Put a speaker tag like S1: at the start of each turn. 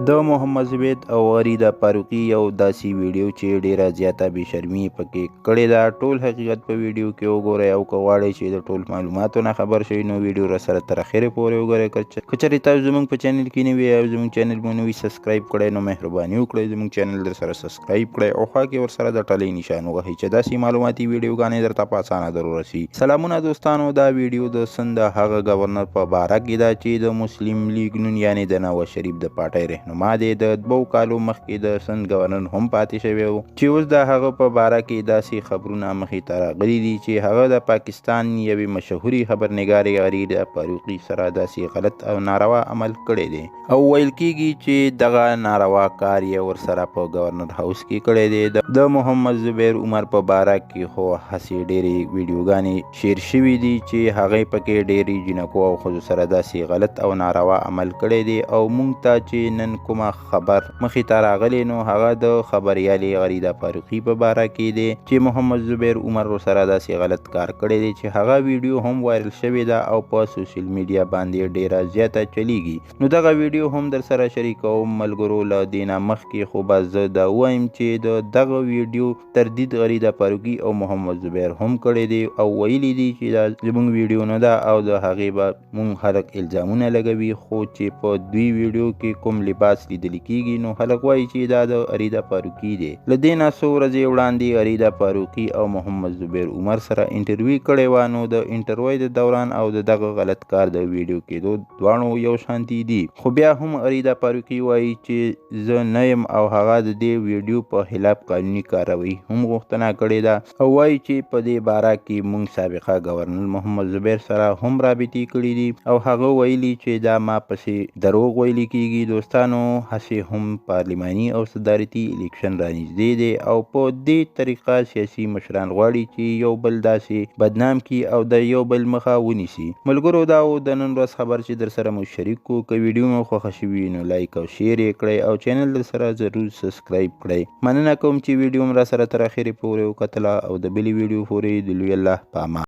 S1: د محمد زبید او غریده فاروقي یو داسې ویډیو چې ډیره زیاته بې شرمي پکې کړې ده. ټول حقیقت په ویډیو کې وګورئ او که غواړئ چې د ټول معلوماتو نه خبر شئ نو ویډیو را سره تر اخره پورې وګورئ. که چېرې تاسو زموږ په چینل کې نوي او زموږ چینل مو نوي سبسکرایب کړئ نو مهرباني وکړئ زموږ چینل در سره سبسکرایب کړئ او خوا کې ورسره د ټلۍ نشان ووهئ چې داسې معلوماتي ویډیوګانې درته په اسانه در ورسي. سلامونه دوستانو، دا ویډیو د سند د هغه گورنر په باره کې ده چې د مسلم لیگ نون یعنې د نواز شریف د پارټۍ رهنما دی. د 2 کالو مخکې د سند گورنر هم پاتې شوی و چې اوس د هغه په باره کې داسې خبرونه مخې ته راغلي دي چې هغه د پاکستان یوې مشهوري خبرنګارې غریده فاروقي سره داسې غلط او ناروا عمل کړی دی او ویل کېږي چې دغه ناروا کار یې ورسره په گورنر هاوس کې کړی دی. د محمد زبیر عمر په باره کې خو هسې ډېرې ویډیوګانې شیر شوي دي چې هغې پکې ډېرې جنکو او ښځو سره داسې غلط او ناروا عمل کړی دی او موږ ته چې نن کومه خبر مخې ته راغلی نو هغه د خبریالې غریده فاروقي په باره کې دی چې محمد زبیر عمر ورسره داسې غلط کار کړی دی چې هغه ویډیو هم وایرل شوې ده او په سوشل میډیا باندې ډیره زیاته چلیږي. نو دغه ویډیو هم در سره شریکوم ملګرو. له دې نه مخکې خو به زه دا ووایم چې د دغه ویډیو تردید غریده فاروقي او محمد زبیر هم کړی دی او ویلي دي چې دا زموږ ویډیو نه ده او د هغې به موږ خلک الزامونه لګوي، خو چې په دوی ویډیو کې کوم لباس لیدل کېږي نو خلک وایي چې دا د غریده فاروقي دی. له دې نه څو ورځې وړاندې غریده فاروقي او محمد زبیر عمر سره انټرویو کړی وه. نو د انټرویو د دوران او د دغه غلط کار د ویډیو کېدو دواړو یو شانتي دي، خو بیا هم غریده فاروقي وایي چې زه نه یم او هغه د دې ویډیو په خلاف قانوني کاروي هم غوښتنه کړې ده او وایي چې په دې باره کې موږ سابقه گورنر محمد زبیر سره هم رابطې کړي دي او هغه ویلي چې دا ما پسې دروغ ویلي کېږي. دوستانو، هسې هم پارلماني او صدارتي الیکشن رانږدې دی او په دې طریقه سیاسي مشران غواړي چې یو بل داسې بدنام کړي او د یو بل مخه ونیسي. ملګرو، دا و د نن ورځ خبر چې در سره مو شریک کړو. که ویډیو مو خوښه شوي نو لایک او شیر یې کړئ او چینل در سره ضرور سبسکرایب کړئ. مننه کوم چې ویډیو م را سره تر اخرې پورې وکتله او د بلې ویډیو پورې د لوی الله په امان.